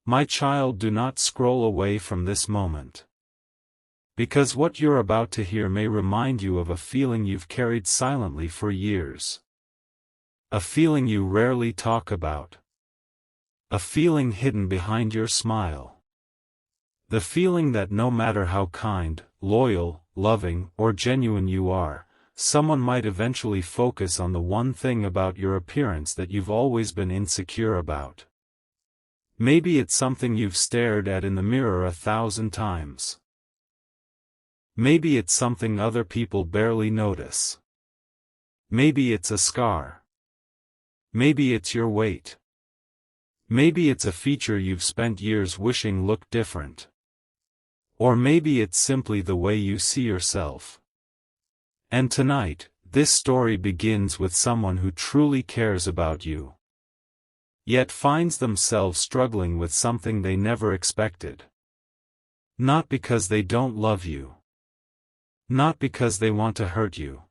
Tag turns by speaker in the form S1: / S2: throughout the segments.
S1: My child, do not scroll away from this moment. Because what you're about to hear may remind you of a feeling you've carried silently for years. A feeling you rarely talk about. A feeling hidden behind your smile. The feeling that no matter how kind, loyal, loving, or genuine you are, someone might eventually focus on the one thing about your appearance that you've always been insecure about. Maybe it's something you've stared at in the mirror 1,000 times. Maybe it's something other people barely notice. Maybe it's a scar. Maybe it's your weight. Maybe it's a feature you've spent years wishing looked different. Or maybe it's simply the way you see yourself. And tonight, this story begins with someone who truly cares about you, yet finds themselves struggling with something they never expected. Not because they don't love you. Not because they want to hurt you.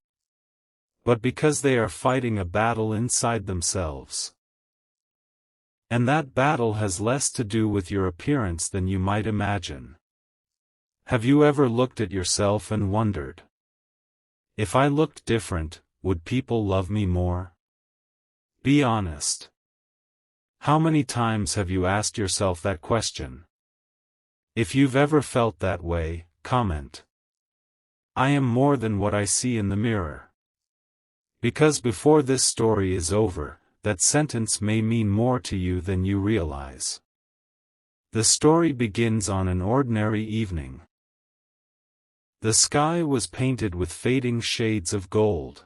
S1: But because they are fighting a battle inside themselves. And that battle has less to do with your appearance than you might imagine. Have you ever looked at yourself and wondered, if I looked different, would people love me more? Be honest. How many times have you asked yourself that question? If you've ever felt that way, comment. I am more than what I see in the mirror. Because before this story is over, that sentence may mean more to you than you realize. The story begins on an ordinary evening. The sky was painted with fading shades of gold.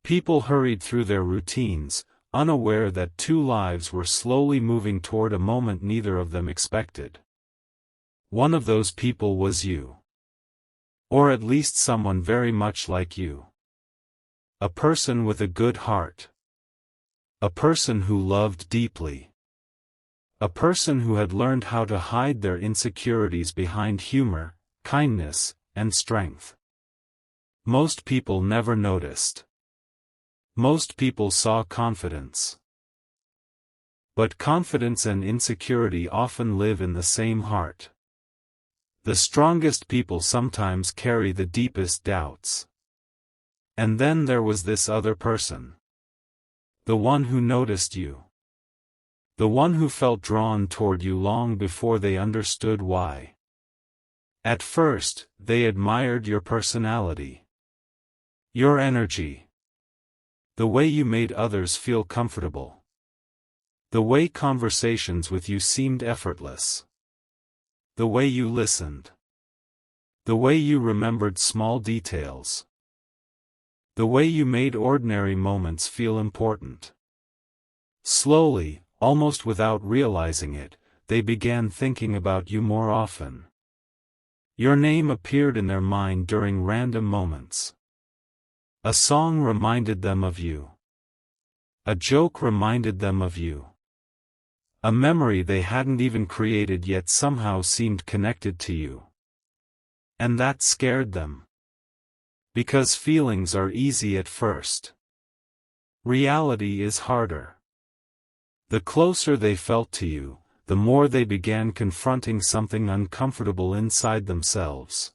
S1: People hurried through their routines, unaware that two lives were slowly moving toward a moment neither of them expected. One of those people was you. Or at least someone very much like you. A person with a good heart. A person who loved deeply. A person who had learned how to hide their insecurities behind humor, kindness, and strength. Most people never noticed. Most people saw confidence. But confidence and insecurity often live in the same heart. The strongest people sometimes carry the deepest doubts. And then there was this other person. The one who noticed you. The one who felt drawn toward you long before they understood why. At first, they admired your personality. Your energy. The way you made others feel comfortable. The way conversations with you seemed effortless. The way you listened. The way you remembered small details. The way you made ordinary moments feel important. Slowly, almost without realizing it, they began thinking about you more often. Your name appeared in their mind during random moments. A song reminded them of you. A joke reminded them of you. A memory they hadn't even created yet somehow seemed connected to you. And that scared them. Because feelings are easy at first. Reality is harder. The closer they felt to you, the more they began confronting something uncomfortable inside themselves.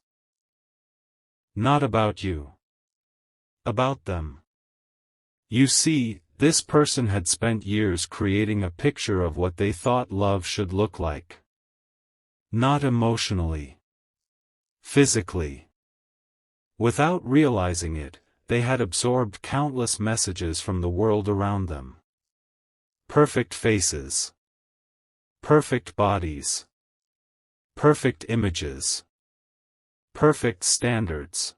S1: Not about you. About them. You see, this person had spent years creating a picture of what they thought love should look like. Not emotionally. Physically. Without realizing it, they had absorbed countless messages from the world around them. Perfect faces. Perfect bodies. Perfect images. Perfect standards.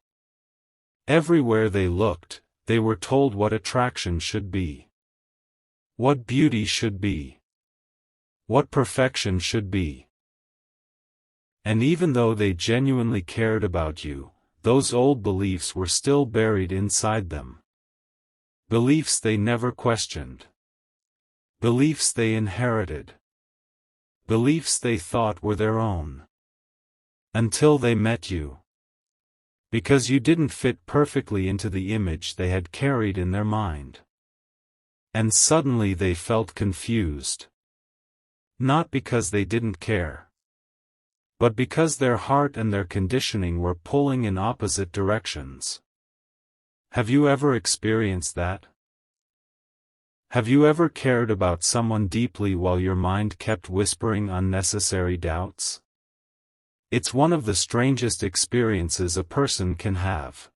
S1: Everywhere they looked, they were told what attraction should be. What beauty should be. What perfection should be. And even though they genuinely cared about you, those old beliefs were still buried inside them. Beliefs they never questioned. Beliefs they inherited. Beliefs they thought were their own. Until they met you. Because you didn't fit perfectly into the image they had carried in their mind. And suddenly they felt confused. Not because they didn't care, but because their heart and their conditioning were pulling in opposite directions. Have you ever experienced that? Have you ever cared about someone deeply while your mind kept whispering unnecessary doubts? It's one of the strangest experiences a person can have.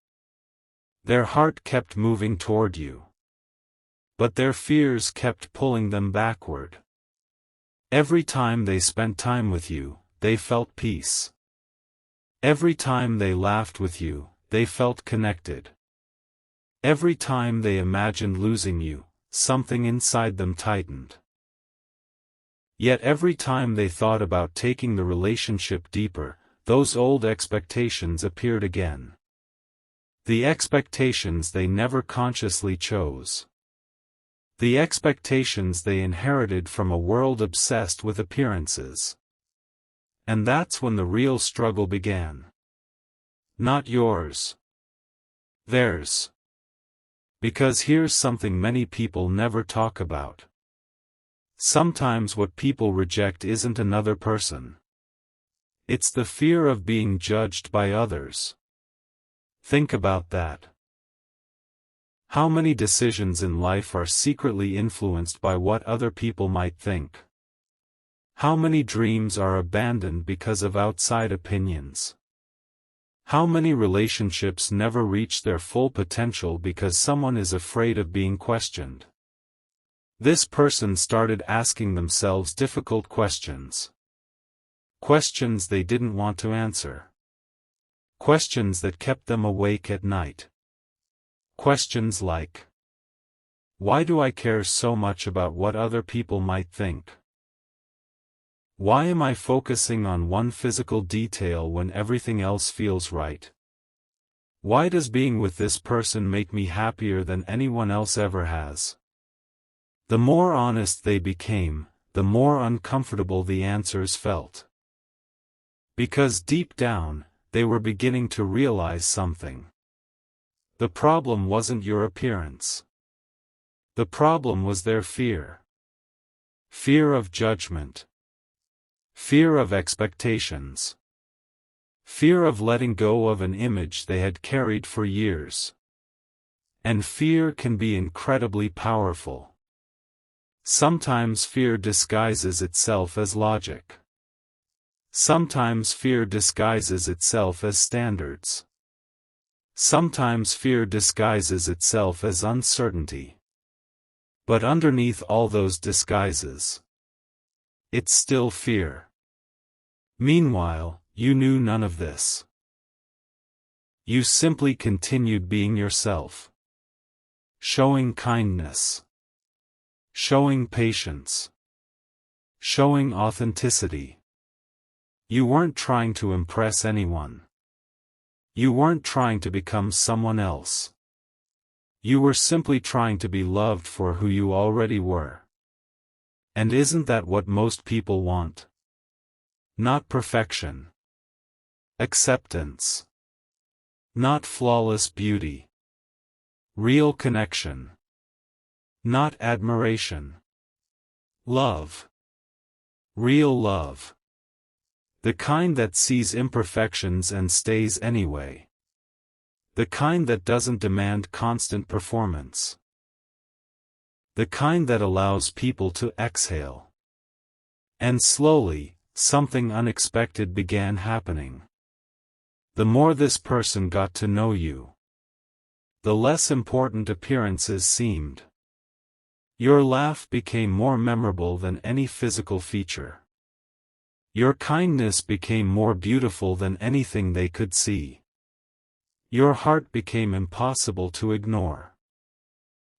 S1: Their heart kept moving toward you, but their fears kept pulling them backward. Every time they spent time with you, they felt peace. Every time they laughed with you, they felt connected. Every time they imagined losing you, something inside them tightened. Yet every time they thought about taking the relationship deeper, those old expectations appeared again. The expectations they never consciously chose. The expectations they inherited from a world obsessed with appearances. And that's when the real struggle began. Not yours. Theirs. Because here's something many people never talk about. Sometimes what people reject isn't another person. It's the fear of being judged by others. Think about that. How many decisions in life are secretly influenced by what other people might think? How many dreams are abandoned because of outside opinions? How many relationships never reach their full potential because someone is afraid of being questioned? This person started asking themselves difficult questions. Questions they didn't want to answer. Questions that kept them awake at night. Questions like, why do I care so much about what other people might think? Why am I focusing on one physical detail when everything else feels right? Why does being with this person make me happier than anyone else ever has? The more honest they became, the more uncomfortable the answers felt. Because deep down, they were beginning to realize something. The problem wasn't your appearance. The problem was their fear. Fear of judgment. Fear of expectations. Fear of letting go of an image they had carried for years. And fear can be incredibly powerful. Sometimes fear disguises itself as logic. Sometimes fear disguises itself as standards. Sometimes fear disguises itself as uncertainty. But underneath all those disguises, it's still fear. Meanwhile, you knew none of this. You simply continued being yourself. Showing kindness. Showing patience. Showing authenticity. You weren't trying to impress anyone. You weren't trying to become someone else. You were simply trying to be loved for who you already were. And isn't that what most people want? Not perfection. Acceptance. Not flawless beauty. Real connection. Not admiration. Love. Real love. The kind that sees imperfections and stays anyway. The kind that doesn't demand constant performance. The kind that allows people to exhale. And slowly, something unexpected began happening. The more this person got to know you, the less important appearances seemed. Your laugh became more memorable than any physical feature. Your kindness became more beautiful than anything they could see. Your heart became impossible to ignore.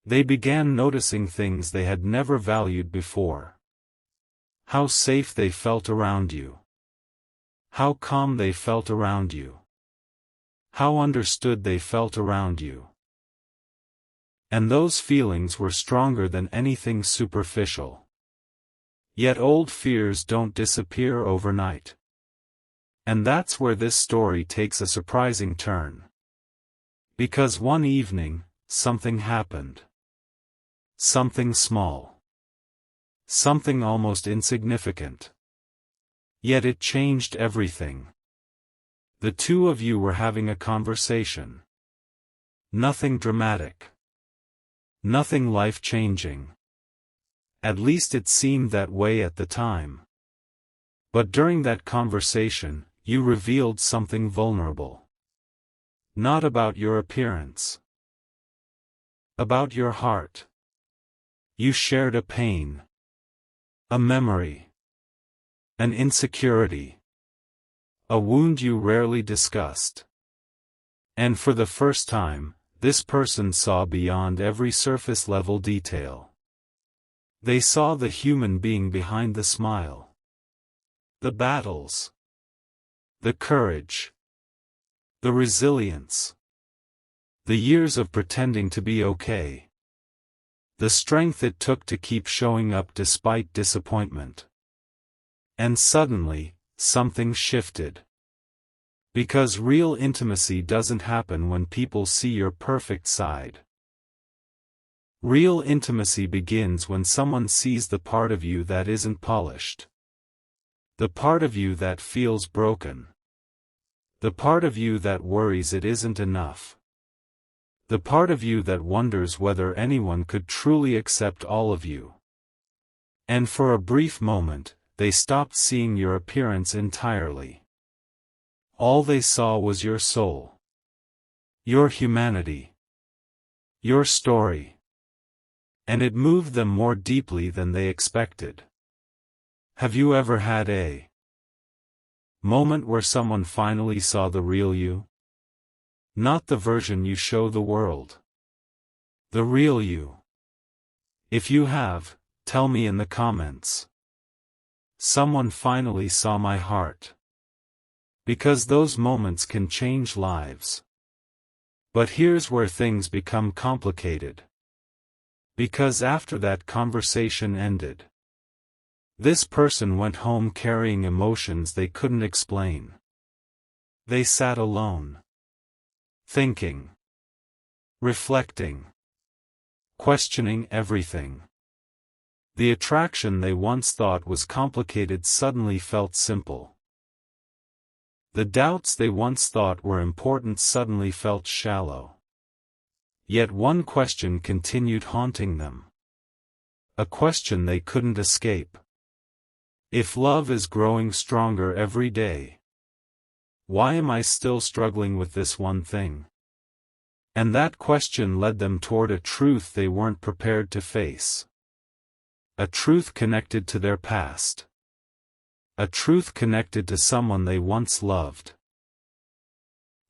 S1: They began noticing things they had never valued before. How safe they felt around you. How calm they felt around you. How understood they felt around you. And those feelings were stronger than anything superficial. Yet old fears don't disappear overnight. And that's where this story takes a surprising turn. Because one evening, something happened. Something small. Something almost insignificant. Yet it changed everything. The two of you were having a conversation. Nothing dramatic. Nothing life-changing. At least it seemed that way at the time. But during that conversation, you revealed something vulnerable. Not about your appearance. About your heart. You shared a pain. A memory. An insecurity. A wound you rarely discussed. And for the first time, this person saw beyond every surface-level detail. They saw the human being behind the smile. The battles. The courage. The resilience. The years of pretending to be okay. The strength it took to keep showing up despite disappointment. And suddenly, something shifted. Because real intimacy doesn't happen when people see your perfect side. Real intimacy begins when someone sees the part of you that isn't polished. The part of you that feels broken. The part of you that worries it isn't enough. The part of you that wonders whether anyone could truly accept all of you. And for a brief moment, they stopped seeing your appearance entirely. All they saw was your soul. Your humanity. Your story. And it moved them more deeply than they expected. Have you ever had a moment where someone finally saw the real you? Not the version you show the world. The real you. If you have, tell me in the comments. Someone finally saw my heart. Because those moments can change lives. But here's where things become complicated. Because after that conversation ended, this person went home carrying emotions they couldn't explain. They sat alone. Thinking. Reflecting. Questioning everything. The attraction they once thought was complicated suddenly felt simple. The doubts they once thought were important suddenly felt shallow. Yet one question continued haunting them. A question they couldn't escape. If love is growing stronger every day, why am I still struggling with this one thing? And that question led them toward a truth they weren't prepared to face. A truth connected to their past. A truth connected to someone they once loved.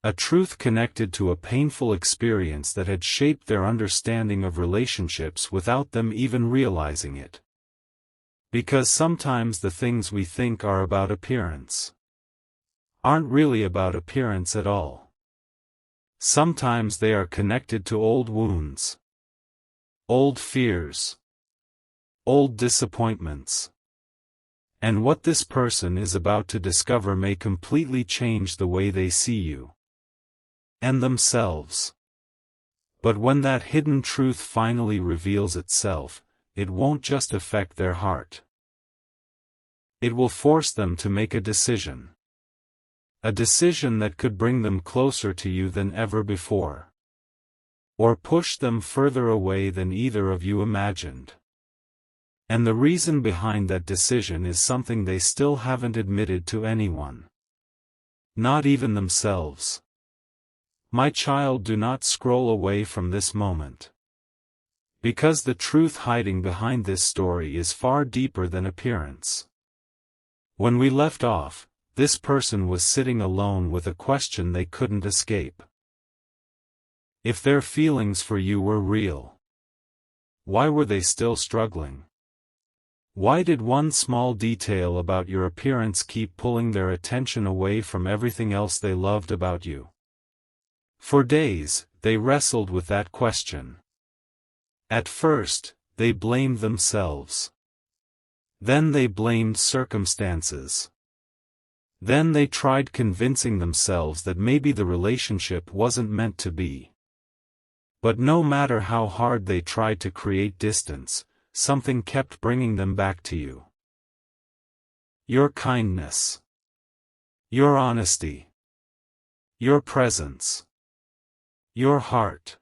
S1: A truth connected to a painful experience that had shaped their understanding of relationships without them even realizing it. Because sometimes the things we think are about appearance aren't really about appearance at all. Sometimes they are connected to old wounds, old fears, old disappointments. And what this person is about to discover may completely change the way they see you and themselves. But when that hidden truth finally reveals itself, it won't just affect their heart. It will force them to make a decision. A decision that could bring them closer to you than ever before. Or push them further away than either of you imagined. And the reason behind that decision is something they still haven't admitted to anyone. Not even themselves. My child, do not scroll away from this moment. Because the truth hiding behind this story is far deeper than appearance. When we left off, this person was sitting alone with a question they couldn't escape. If their feelings for you were real, why were they still struggling? Why did one small detail about your appearance keep pulling their attention away from everything else they loved about you? For days, they wrestled with that question. At first, they blamed themselves. Then they blamed circumstances. Then they tried convincing themselves that maybe the relationship wasn't meant to be. But no matter how hard they tried to create distance, something kept bringing them back to you. Your kindness. Your honesty. Your presence. Your heart.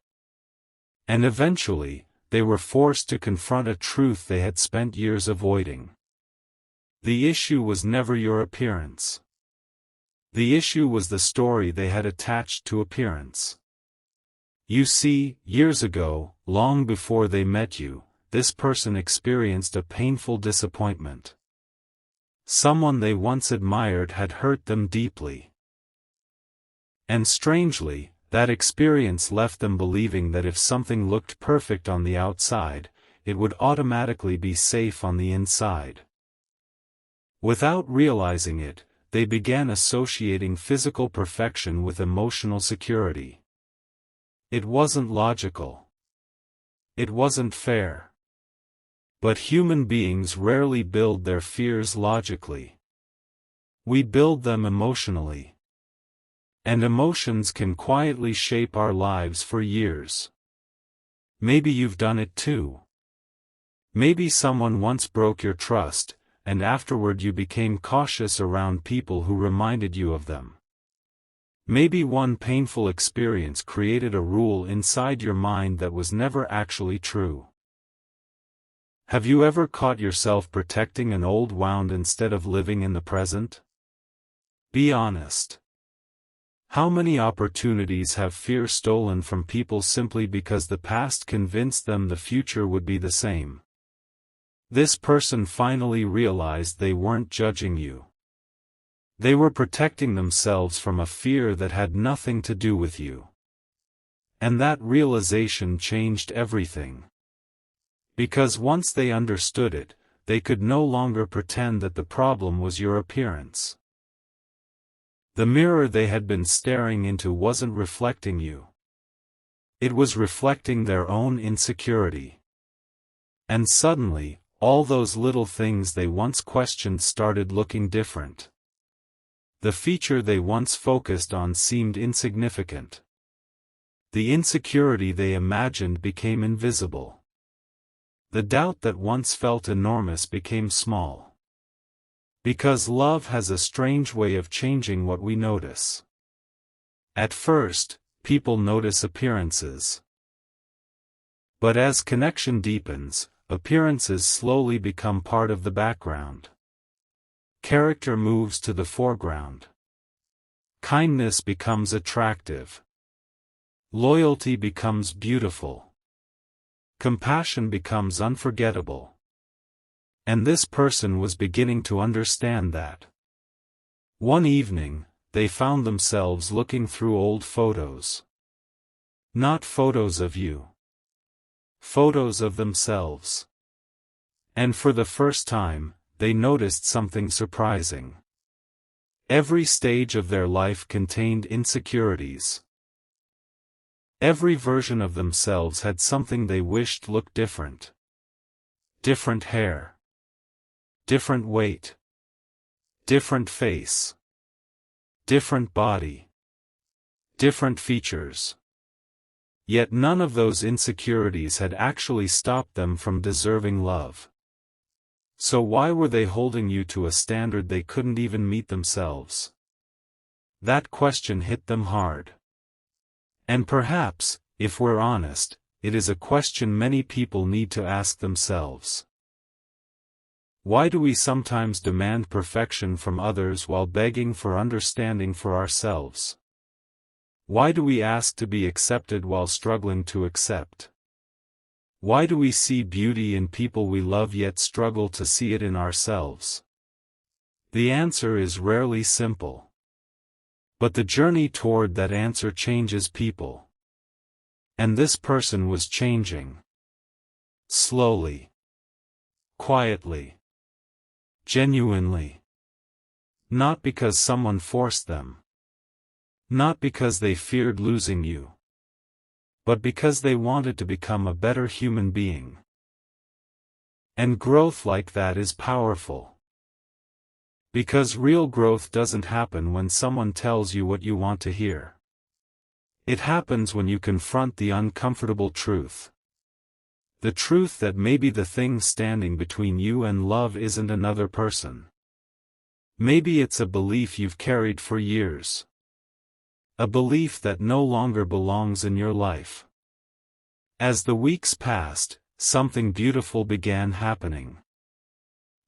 S1: And eventually, they were forced to confront a truth they had spent years avoiding. The issue was never your appearance. The issue was the story they had attached to appearance. You see, years ago, long before they met you, this person experienced a painful disappointment. Someone they once admired had hurt them deeply. And strangely, that experience left them believing that if something looked perfect on the outside, it would automatically be safe on the inside. Without realizing it, they began associating physical perfection with emotional security. It wasn't logical. It wasn't fair. But human beings rarely build their fears logically. We build them emotionally. And emotions can quietly shape our lives for years. Maybe you've done it too. Maybe someone once broke your trust, and afterward you became cautious around people who reminded you of them. Maybe one painful experience created a rule inside your mind that was never actually true. Have you ever caught yourself protecting an old wound instead of living in the present? Be honest. How many opportunities have fear stolen from people simply because the past convinced them the future would be the same? This person finally realized they weren't judging you. They were protecting themselves from a fear that had nothing to do with you. And that realization changed everything. Because once they understood it, they could no longer pretend that the problem was your appearance. The mirror they had been staring into wasn't reflecting you. It was reflecting their own insecurity. And suddenly, all those little things they once questioned started looking different. The feature they once focused on seemed insignificant. The insecurity they imagined became invisible. The doubt that once felt enormous became small. Because love has a strange way of changing what we notice. At first, people notice appearances. But as connection deepens, appearances slowly become part of the background. Character moves to the foreground. Kindness becomes attractive. Loyalty becomes beautiful. Compassion becomes unforgettable. And this person was beginning to understand that. One evening, they found themselves looking through old photos. Not photos of you. Photos of themselves. And for the first time, they noticed something surprising. Every stage of their life contained insecurities. Every version of themselves had something they wished looked different. Different hair. Different weight. Different face. Different body. Different features. Yet none of those insecurities had actually stopped them from deserving love. So why were they holding you to a standard they couldn't even meet themselves? That question hit them hard. And perhaps, if we're honest, it is a question many people need to ask themselves. Why do we sometimes demand perfection from others while begging for understanding for ourselves? Why do we ask to be accepted while struggling to accept? Why do we see beauty in people we love yet struggle to see it in ourselves? The answer is rarely simple. But the journey toward that answer changes people. And this person was changing. Slowly. Quietly. Genuinely. Not because someone forced them. Not because they feared losing you. But because they wanted to become a better human being. And growth like that is powerful. Because real growth doesn't happen when someone tells you what you want to hear. It happens when you confront the uncomfortable truth. The truth that maybe the thing standing between you and love isn't another person. Maybe it's a belief you've carried for years. A belief that no longer belongs in your life. As the weeks passed, something beautiful began happening.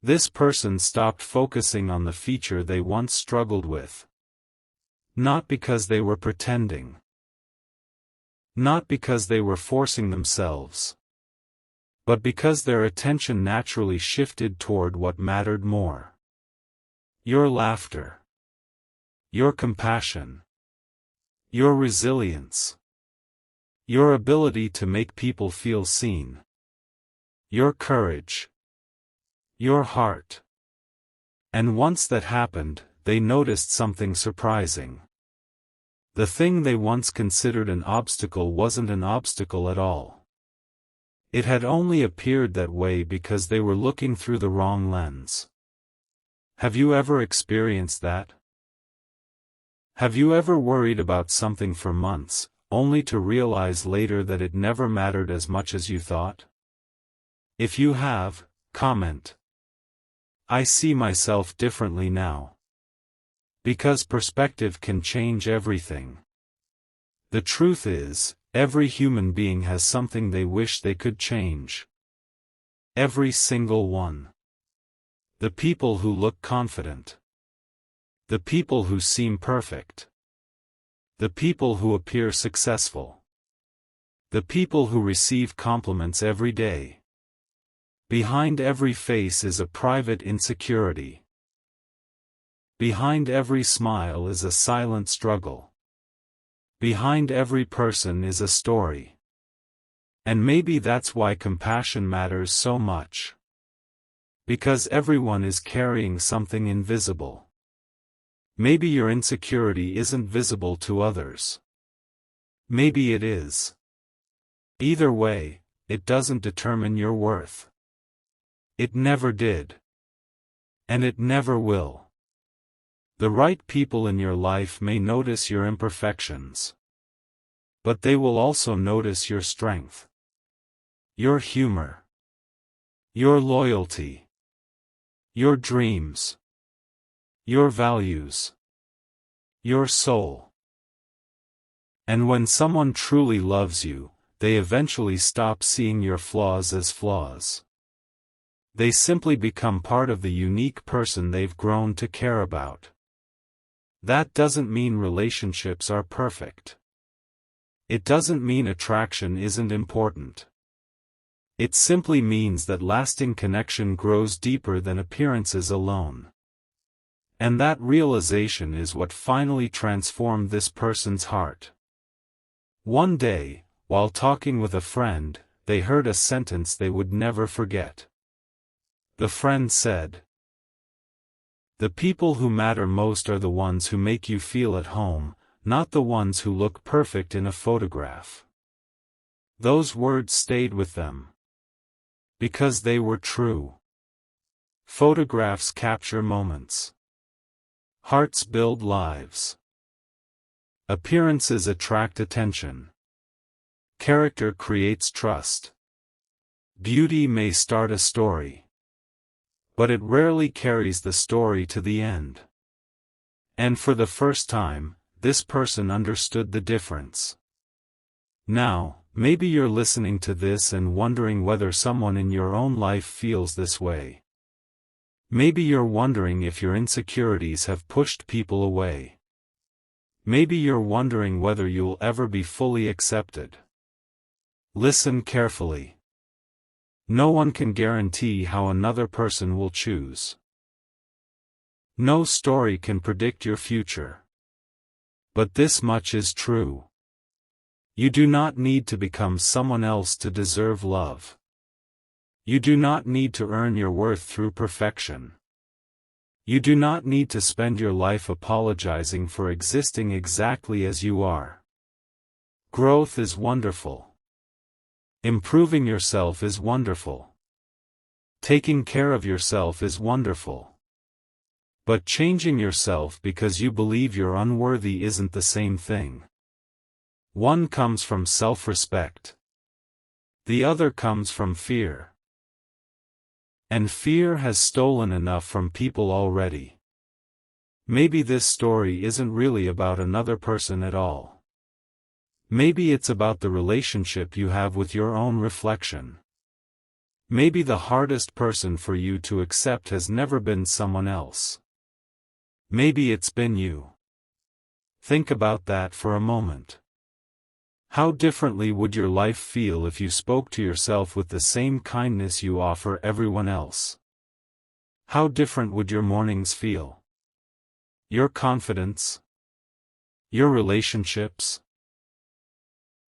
S1: This person stopped focusing on the feature they once struggled with. Not because they were pretending. Not because they were forcing themselves. But because their attention naturally shifted toward what mattered more. Your laughter. Your compassion. Your resilience. Your ability to make people feel seen. Your courage. Your heart. And once that happened, they noticed something surprising. The thing they once considered an obstacle wasn't an obstacle at all. It had only appeared that way because they were looking through the wrong lens. Have you ever experienced that? Have you ever worried about something for months, only to realize later that it never mattered as much as you thought? If you have, comment. I see myself differently now. Because perspective can change everything. The truth is, every human being has something they wish they could change. Every single one. The people who look confident. The people who seem perfect. The people who appear successful. The people who receive compliments every day. Behind every face is a private insecurity. Behind every smile is a silent struggle. Behind every person is a story. And maybe that's why compassion matters so much. Because everyone is carrying something invisible. Maybe your insecurity isn't visible to others. Maybe it is. Either way, it doesn't determine your worth. It never did. And it never will. The right people in your life may notice your imperfections. But they will also notice your strength. Your humor. Your loyalty. Your dreams. Your values. Your soul. And when someone truly loves you, they eventually stop seeing your flaws as flaws. They simply become part of the unique person they've grown to care about. That doesn't mean relationships are perfect. It doesn't mean attraction isn't important. It simply means that lasting connection grows deeper than appearances alone. And that realization is what finally transformed this person's heart. One day, while talking with a friend, they heard a sentence they would never forget. The friend said, "The people who matter most are the ones who make you feel at home, not the ones who look perfect in a photograph." Those words stayed with them. Because they were true. Photographs capture moments. Hearts build lives. Appearances attract attention. Character creates trust. Beauty may start a story. But it rarely carries the story to the end. And for the first time, this person understood the difference. Now, maybe you're listening to this and wondering whether someone in your own life feels this way. Maybe you're wondering if your insecurities have pushed people away. Maybe you're wondering whether you'll ever be fully accepted. Listen carefully. No one can guarantee how another person will choose. No story can predict your future. But this much is true. You do not need to become someone else to deserve love. You do not need to earn your worth through perfection. You do not need to spend your life apologizing for existing exactly as you are. Growth is wonderful. Improving yourself is wonderful. Taking care of yourself is wonderful. But changing yourself because you believe you're unworthy isn't the same thing. One comes from self-respect. The other comes from fear. And fear has stolen enough from people already. Maybe this story isn't really about another person at all. Maybe it's about the relationship you have with your own reflection. Maybe the hardest person for you to accept has never been someone else. Maybe it's been you. Think about that for a moment. How differently would your life feel if you spoke to yourself with the same kindness you offer everyone else? How different would your mornings feel? Your confidence? Your relationships?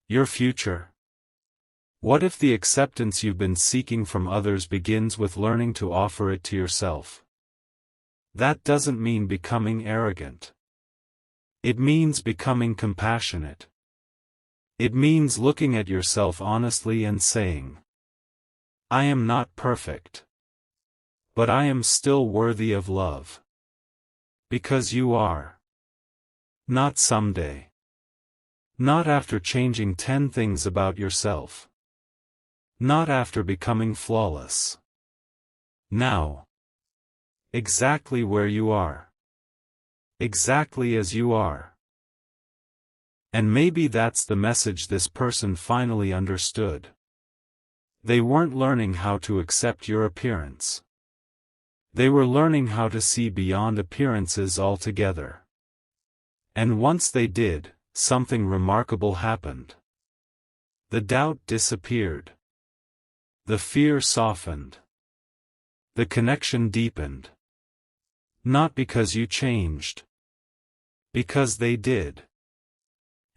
S1: Your future? What if the acceptance you've been seeking from others begins with learning to offer it to yourself? That doesn't mean becoming arrogant. It means becoming compassionate. It means looking at yourself honestly and saying, I am not perfect. But I am still worthy of love. Because you are. Not someday. Not after changing 10 things about yourself. Not after becoming flawless. Now. Exactly where you are. Exactly as you are. And maybe that's the message this person finally understood. They weren't learning how to accept your appearance. They were learning how to see beyond appearances altogether. And once they did, something remarkable happened. The doubt disappeared. The fear softened. The connection deepened. Not because you changed. Because they did.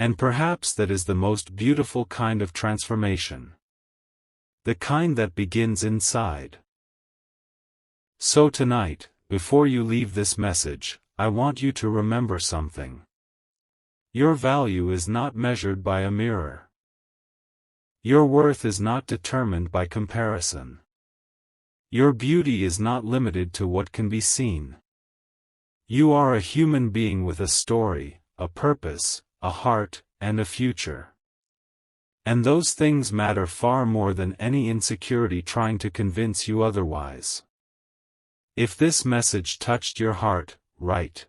S1: And perhaps that is the most beautiful kind of transformation. The kind that begins inside. So tonight, before you leave this message, I want you to remember something. Your value is not measured by a mirror. Your worth is not determined by comparison. Your beauty is not limited to what can be seen. You are a human being with a story, a purpose, a heart, and a future. And those things matter far more than any insecurity trying to convince you otherwise. If this message touched your heart, write,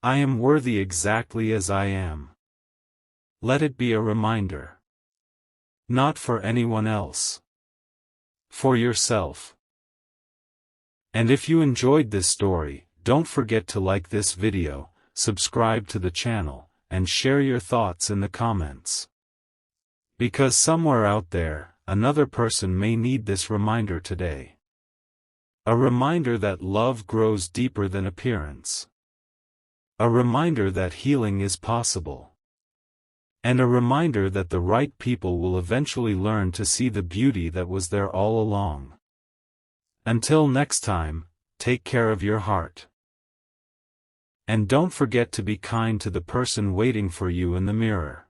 S1: I am worthy exactly as I am. Let it be a reminder. Not for anyone else. For yourself. And if you enjoyed this story, don't forget to like this video, subscribe to the channel, and share your thoughts in the comments. Because somewhere out there, another person may need this reminder today. A reminder that love grows deeper than appearance. A reminder that healing is possible. And a reminder that the right people will eventually learn to see the beauty that was there all along. Until next time, take care of your heart. And don't forget to be kind to the person waiting for you in the mirror.